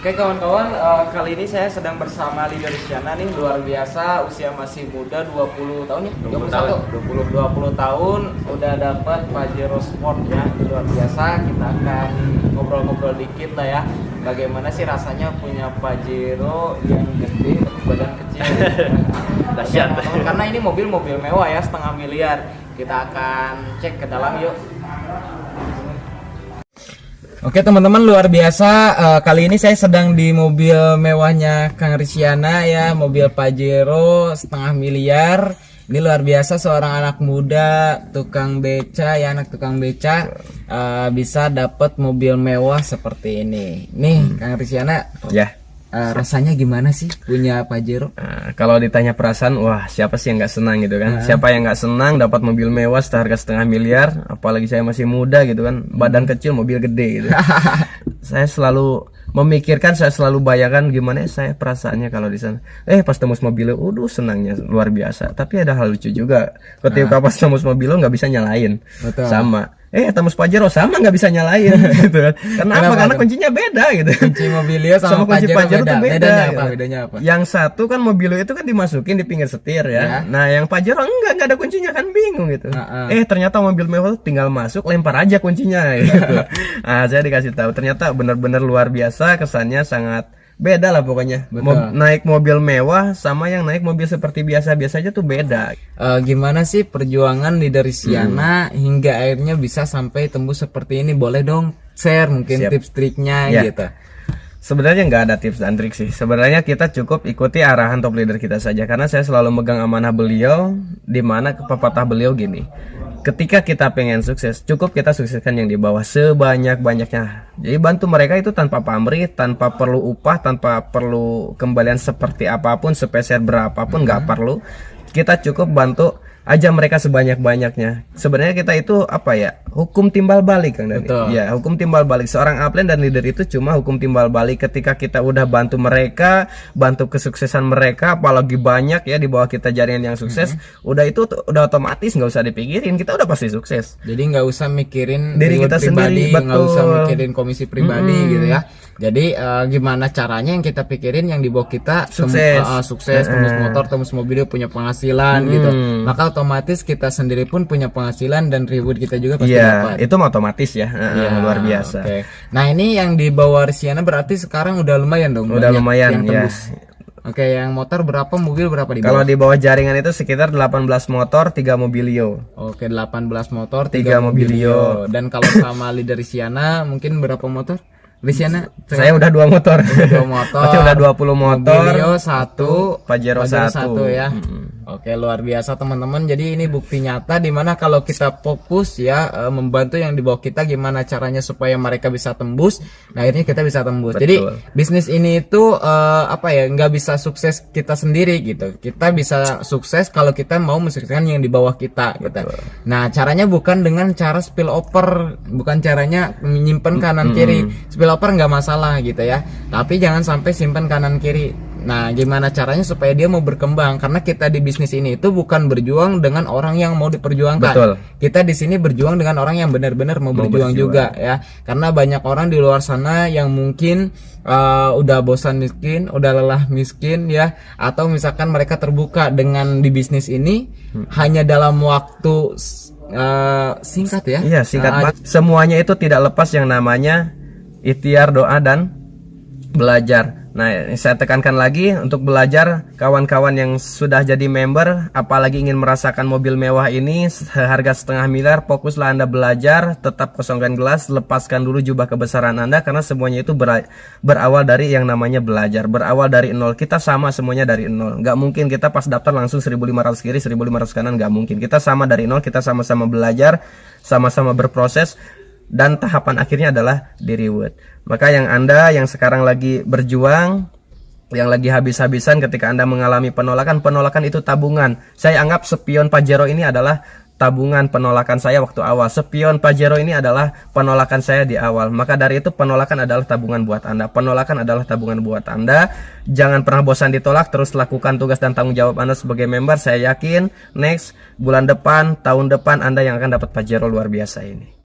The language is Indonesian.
Oke kawan-kawan, kali ini saya sedang bersama Lydia Rizkyana nih, luar biasa, usia masih muda, 20 tahun ya? 20 tahun, udah dapat Pajero Sport ya, luar biasa. Kita akan ngobrol-ngobrol dikit lah ya, bagaimana sih rasanya punya Pajero yang gede tapi badan kecil. Dahsyat. Karena ini mobil-mobil mewah ya, setengah miliar. Kita akan cek ke dalam yuk. Oke teman-teman, luar biasa, kali ini saya sedang di mobil mewahnya Kang Rizkyana ya, mobil Pajero setengah miliar. Ini luar biasa, seorang anak muda tukang beca ya, anak tukang beca bisa dapat mobil mewah seperti ini. Nih Kang Rizkyana Ya. Rasanya gimana sih punya Pajero? Kalau ditanya perasaan, wah siapa sih yang nggak senang gitu kan? Siapa yang nggak senang dapat mobil mewah seharga setengah miliar? Apalagi saya masih muda gitu kan, badan kecil mobil gede gitu. Saya selalu memikirkan, saya selalu bayangkan gimana saya perasaannya kalau di sana. Pas tembus mobilnya, senangnya luar biasa. Tapi ada hal lucu juga, ketika pas tembus mobilnya nggak bisa nyalain. Betul. Sama. Tembus Pajero sama nggak bisa nyalain gitu kan. Kenapa? Karena kuncinya beda gitu. Kunci mobilio sama kunci Pajero tuh beda. Bedanya apa? Gitu. Bedanya apa? Yang satu kan mobilio itu kan dimasukin di pinggir setir ya. Nah, yang Pajero enggak ada kuncinya, kan bingung gitu. Ternyata mobil mewah tinggal masuk, lempar aja kuncinya gitu. Saya dikasih tahu ternyata benar-benar luar biasa, kesannya sangat beda lah pokoknya. Naik mobil mewah sama yang naik mobil seperti biasa-biasa aja tuh beda. Gimana sih perjuangan Lydia Rizkyana hingga akhirnya bisa sampai tembus seperti ini? Boleh dong share mungkin tips triknya gitu. Sebenarnya nggak ada tips dan trik sih. Sebenarnya kita cukup ikuti arahan top leader kita saja, karena saya selalu megang amanah beliau, di mana pepatah beliau gini: ketika kita pengen sukses, cukup kita sukseskan yang di bawah sebanyak-banyaknya. Jadi bantu mereka itu tanpa pamrih, tanpa perlu upah, tanpa perlu kembalian seperti apapun, sepeser berapapun, nggak perlu. Kita cukup bantu aja mereka sebanyak-banyaknya. Sebenarnya kita itu apa ya? Hukum timbal balik, Kang Dani. Ya, hukum timbal balik. Seorang upline dan leader itu cuma hukum timbal balik. Ketika kita udah bantu mereka, bantu kesuksesan mereka, apalagi banyak ya di bawah kita jaringan yang sukses, udah itu udah otomatis, nggak usah dipikirin, kita udah pasti sukses. Jadi nggak usah mikirin diri kita pribadi, sendiri, nggak usah mikirin komisi pribadi gitu ya. Jadi gimana caranya yang kita pikirin yang di bawah kita sukses, tembus motor, tembus mobil, punya penghasilan gitu. Maka otomatis kita sendiri pun punya penghasilan dan reward kita juga pasti dapat. Itu otomatis ya, luar biasa. Nah ini yang di bawah Rizkyana berarti sekarang udah lumayan dong. Udah lumayan ya. Yang motor berapa, mobil berapa di bawah? Kalau di bawah jaringan itu sekitar 18 motor, 3 mobilio. 18 motor, 3 mobilio. Dan kalau sama Lydia Rizkyana mungkin berapa motor? Rizkyana, saya udah 2 motor. Berarti udah 20 motor. Mobilio 1, Pajero 1 ya. Oke, luar biasa teman-teman. Jadi ini bukti nyata dimana kalau kita fokus ya membantu yang di bawah kita, gimana caranya supaya mereka bisa tembus. Nah akhirnya kita bisa tembus. Betul. Jadi bisnis ini itu nggak bisa sukses kita sendiri gitu. Kita bisa sukses kalau kita mau mensukseskan yang di bawah kita gitu. Nah caranya bukan dengan cara spill over, bukan caranya menyimpan kanan kiri. Spill over nggak masalah gitu ya, tapi jangan sampai simpan kanan kiri. Nah gimana caranya supaya dia mau berkembang, karena kita di bisnis ini itu bukan berjuang dengan orang yang mau diperjuangkan. Betul. Kita di sini berjuang dengan orang yang benar-benar mau berjuang juga ya, karena banyak orang di luar sana yang mungkin udah bosan miskin, udah lelah miskin ya, atau misalkan mereka terbuka dengan di bisnis ini hanya dalam waktu singkat ya. Iya, singkat banget. Semuanya itu tidak lepas yang namanya ikhtiar, doa, dan belajar. Nah, saya tekankan lagi untuk belajar, kawan-kawan yang sudah jadi member, apalagi ingin merasakan mobil mewah ini seharga setengah miliar, fokuslah Anda belajar, tetap kosongkan gelas, lepaskan dulu jubah kebesaran Anda, karena semuanya itu berawal dari yang namanya belajar, berawal dari nol. Kita sama semuanya dari nol. Nggak mungkin kita pas daftar langsung 1.500 kiri, 1.500 kanan, nggak mungkin. Kita sama dari nol, kita sama-sama belajar, sama-sama berproses. Dan tahapan akhirnya adalah di reward. Maka yang Anda yang sekarang lagi berjuang, yang lagi habis-habisan ketika Anda mengalami penolakan itu tabungan. Saya anggap spion Pajero ini adalah tabungan penolakan saya waktu awal. Spion Pajero ini adalah penolakan saya di awal. Maka dari itu penolakan adalah tabungan buat Anda. Penolakan adalah tabungan buat Anda. Jangan pernah bosan ditolak, terus lakukan tugas dan tanggung jawab Anda sebagai member. Saya yakin next bulan depan, tahun depan Anda yang akan dapat Pajero luar biasa ini.